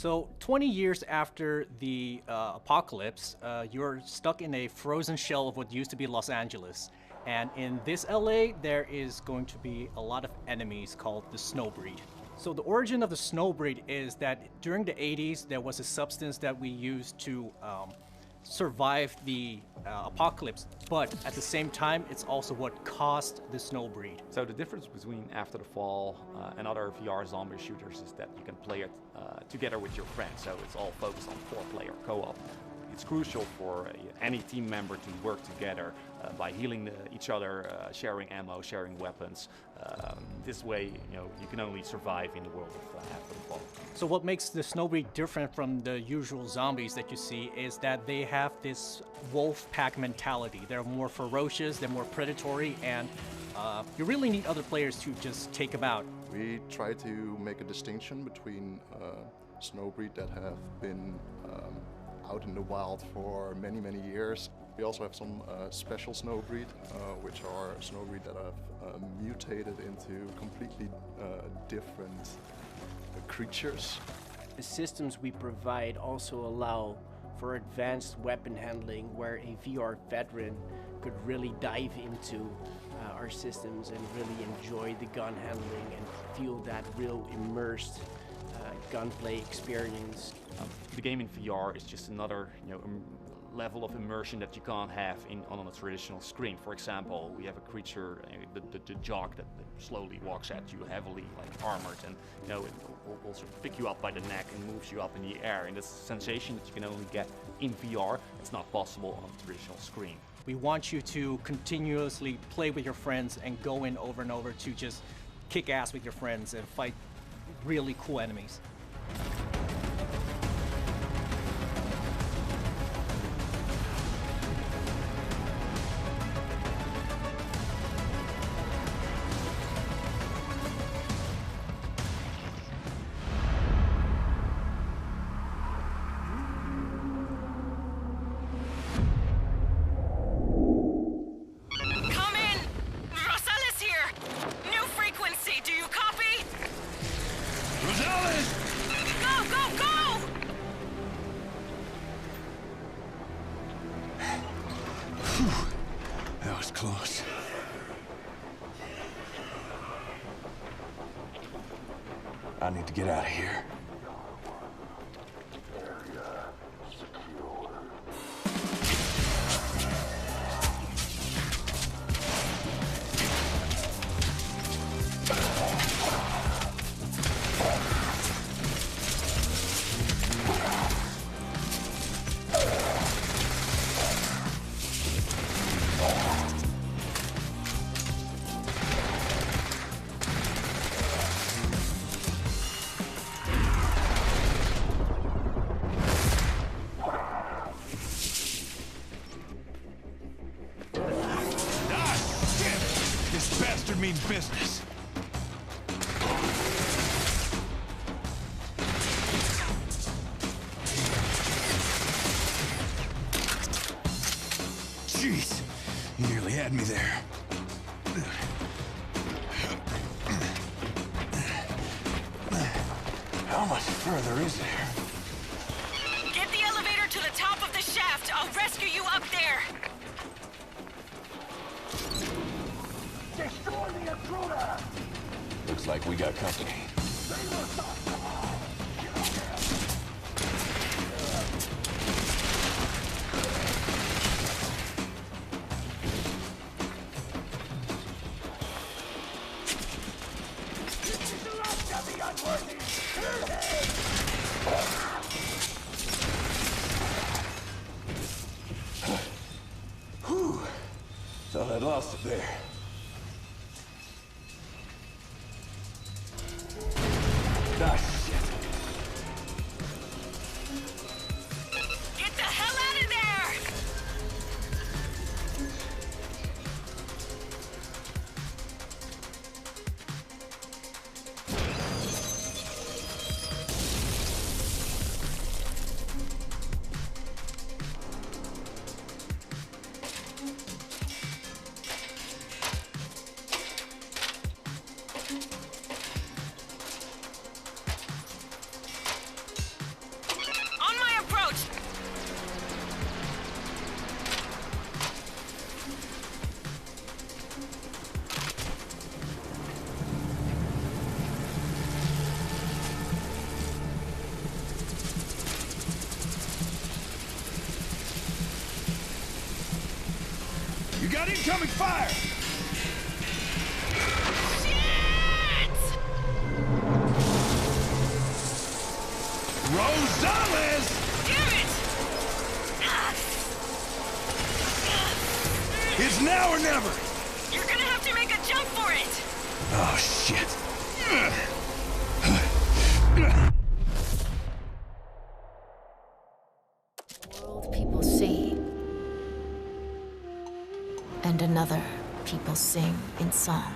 So 20 years after the apocalypse, you're stuck in a frozen shell of what used to be Los Angeles. And in this LA, there is going to be a lot of enemies called the snowbreed. So the origin of the snowbreed is that during the 80s, there was a substance that we used to survive the apocalypse, but at the same time, it's also what caused the snowbreed. So the difference between After the Fall and other VR zombie shooters is that you can play it together with your friends, so it's all focused on 4-player co-op. It's crucial for any team member to work together by healing each other, sharing ammo, sharing weapons. This way, you can only survive in the world of After the Fall. So what makes the snowbreed different from the usual zombies that you see is that they have this wolf pack mentality. They're more ferocious, they're more predatory, and you really need other players to just take them out. We try to make a distinction between snowbreed that have been out in the wild for many, many years. We also have some special snowbreed, which are snowbreed that have mutated into completely different creatures. The systems we provide also allow for advanced weapon handling, where a VR veteran could really dive into our systems and really enjoy the gun handling and feel that real immersed gunplay experience. The game in VR is just another level of immersion that you can't have on a traditional screen. For example, we have a creature, the jog that slowly walks at you heavily, like armored, and it will sort of pick you up by the neck and moves you up in the air. And this sensation that you can only get in VR, it's not possible on a traditional screen. We want you to continuously play with your friends and go in over and over to just kick ass with your friends and fight really cool enemies. That was close. I need to get out of here. This bastard means business. Jeez, you nearly had me there. How much further is there? Get the elevator to the top of the shaft. I'll rescue you up there. Destroy the intruder! Looks like we got company. Whew! Thought I'd lost it there. Ah, shit. Get the hell out of there! got incoming fire! Shit! Rosales! Damn it! It's now or never! You're gonna have to make a jump for it! Oh, shit. World people see, and another people sing in song.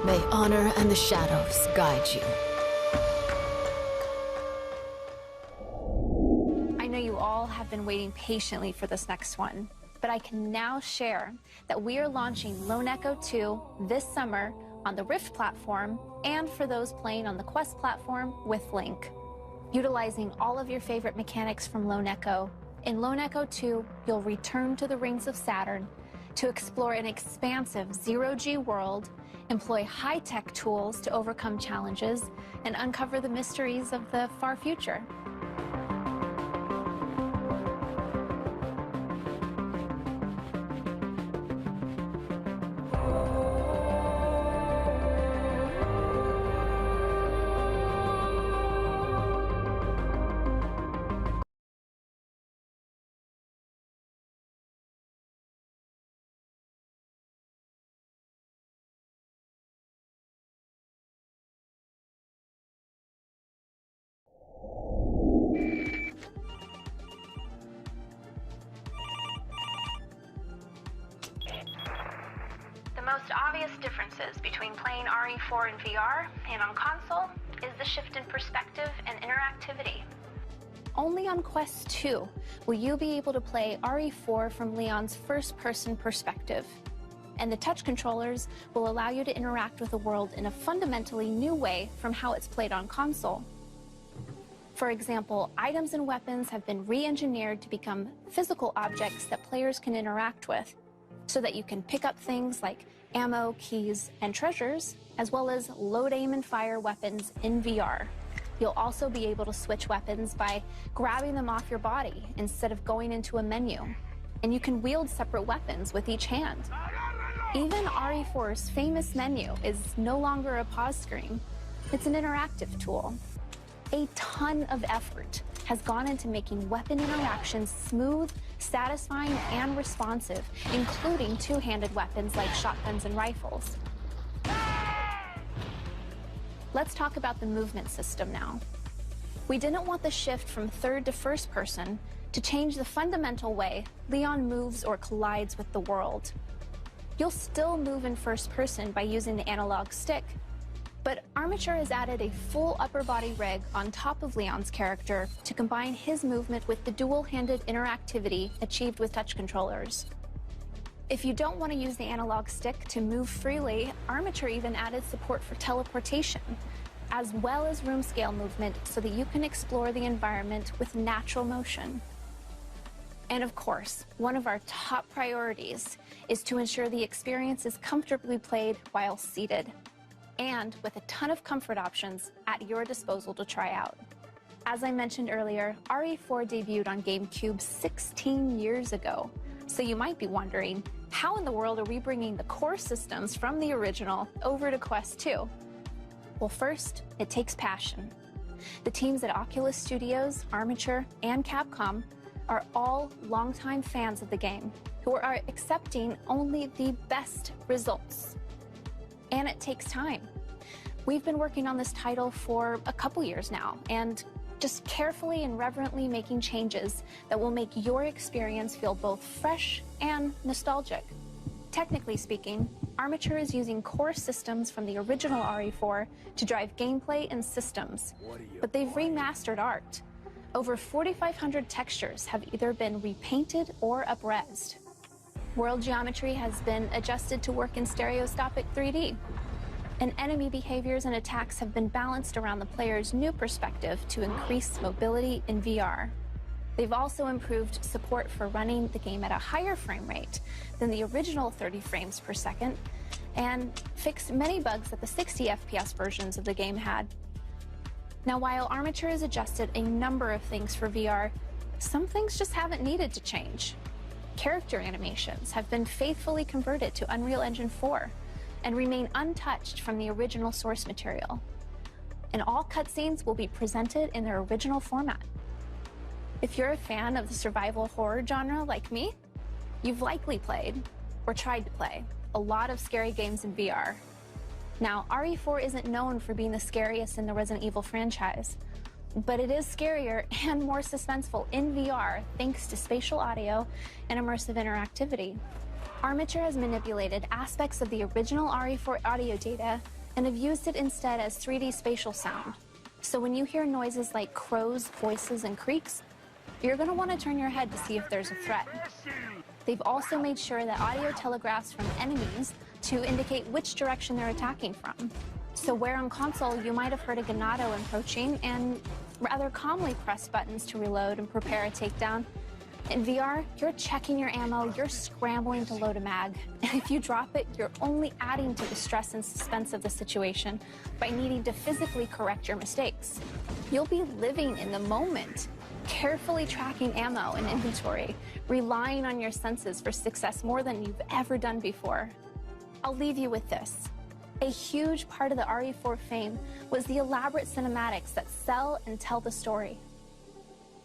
May honor and the shadows guide you. I know you all have been waiting patiently for this next one, but I can now share that we are launching Lone Echo 2 this summer on the Rift platform and for those playing on the Quest platform with Link. Utilizing all of your favorite mechanics from Lone Echo, in Lone Echo 2, you'll return to the rings of Saturn to explore an expansive zero-G world, employ high-tech tools to overcome challenges, and uncover the mysteries of the far future. The most obvious differences between playing RE4 in VR and on console is the shift in perspective and interactivity. Only on Quest 2 will you be able to play RE4 from Leon's first-person perspective, and the touch controllers will allow you to interact with the world in a fundamentally new way from how it's played on console. For example, items and weapons have been re-engineered to become physical objects that players can interact with, so that you can pick up things like ammo, keys, and treasures, as well as load, aim, and fire weapons in VR. You'll also be able to switch weapons by grabbing them off your body instead of going into a menu. And you can wield separate weapons with each hand. Even RE4's famous menu is no longer a pause screen. It's an interactive tool. A ton of effort has gone into making weapon interactions smooth, satisfying, and responsive, including two-handed weapons like shotguns and rifles. Let's talk about the movement system now. We didn't want the shift from third to first person to change the fundamental way Leon moves or collides with the world. You'll still move in first person by using the analog stick, but Armature has added a full upper body rig on top of Leon's character to combine his movement with the dual-handed interactivity achieved with touch controllers. If you don't want to use the analog stick to move freely, Armature even added support for teleportation, as well as room scale movement so that you can explore the environment with natural motion. And of course, one of our top priorities is to ensure the experience is comfortably played while seated, and with a ton of comfort options at your disposal to try out. As I mentioned earlier, RE4 debuted on GameCube 16 years ago, so you might be wondering, how in the world are we bringing the core systems from the original over to Quest 2? Well, first, it takes passion. The teams at Oculus Studios, Armature, and Capcom are all longtime fans of the game who are accepting only the best results. And it takes time. We've been working on this title for a couple years now, and just carefully and reverently making changes that will make your experience feel both fresh and nostalgic. Technically speaking, Armature is using core systems from the original RE4 to drive gameplay and systems, but they've remastered art. Over 4,500 textures have either been repainted or up-resed. World geometry has been adjusted to work in stereoscopic 3D, and enemy behaviors and attacks have been balanced around the player's new perspective to increase mobility in VR. They've also improved support for running the game at a higher frame rate than the original 30 frames per second, and fixed many bugs that the 60 FPS versions of the game had. Now, while Armature has adjusted a number of things for VR, some things just haven't needed to change. Character animations have been faithfully converted to Unreal Engine 4 and remain untouched from the original source material. And all cutscenes will be presented in their original format. If you're a fan of the survival horror genre like me, you've likely played, or tried to play, a lot of scary games in VR. Now, RE4 isn't known for being the scariest in the Resident Evil franchise, but it is scarier and more suspenseful in VR thanks to spatial audio and immersive interactivity. Armature has manipulated aspects of the original RE4 audio data and have used it instead as 3D spatial sound. So when you hear noises like crows, voices, and creaks, you're going to want to turn your head to see if there's a threat. They've also made sure that audio telegraphs from enemies to indicate which direction they're attacking from. So where on console you might have heard a Ganado approaching and rather calmly press buttons to reload and prepare a takedown, in VR, you're checking your ammo, you're scrambling to load a mag. And if you drop it, you're only adding to the stress and suspense of the situation by needing to physically correct your mistakes. You'll be living in the moment, carefully tracking ammo and inventory, relying on your senses for success more than you've ever done before. I'll leave you with this. A huge part of the RE4 fame was the elaborate cinematics that sell and tell the story.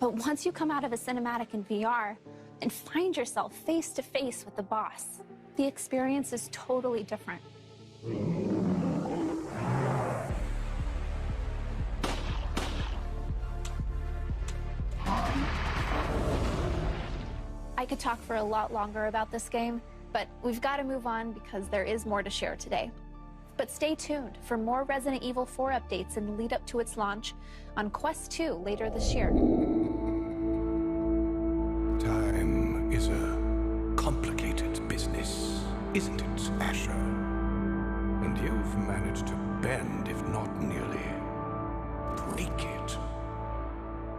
But once you come out of a cinematic in VR and find yourself face to face with the boss, the experience is totally different. I could talk for a lot longer about this game, but we've got to move on because there is more to share today. But stay tuned for more Resident Evil 4 updates in the lead up to its launch on Quest 2 later this year. Time is a complicated business, isn't it, Asher? And you've managed to bend, if not nearly break it.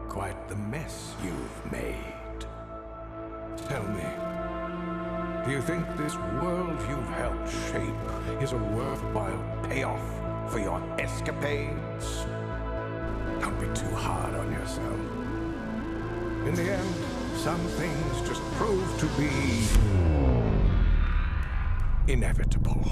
Quite the mess you've made. Tell me, do you think this world you've helped shape is a worthwhile payoff for your escapades? Don't be too hard on yourself. In the end, some things just prove to be inevitable.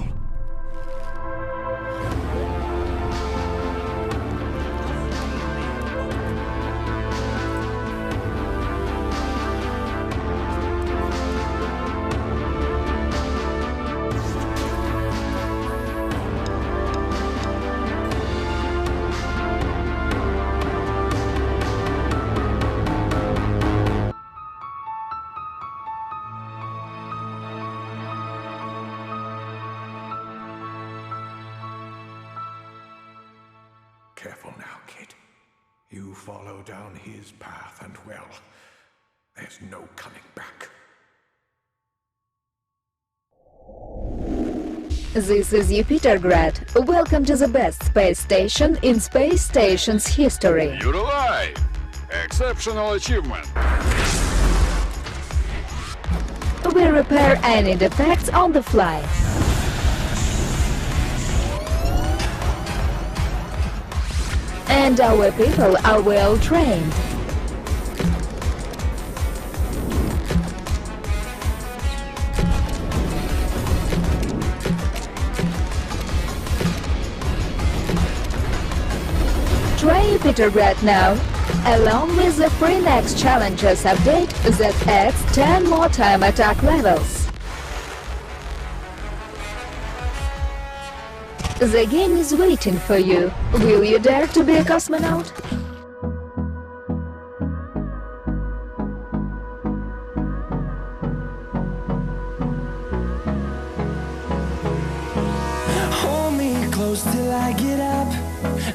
Careful now, kid. You follow down his path and, well, there's no coming back. This is Jupitergrad. Welcome to the best space station in space station's history. You're alive! Exceptional achievement! We repair any defects on the fly. And our people are well trained. Try Jupitergrad now, along with the free Next Challengers update that adds 10 more time attack levels. The game is waiting for you. Will you dare to be a cosmonaut? I get up,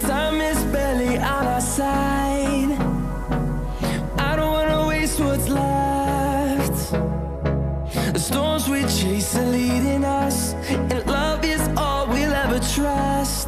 time is barely on our side. I don't wanna waste what's left. The storms we chase are leading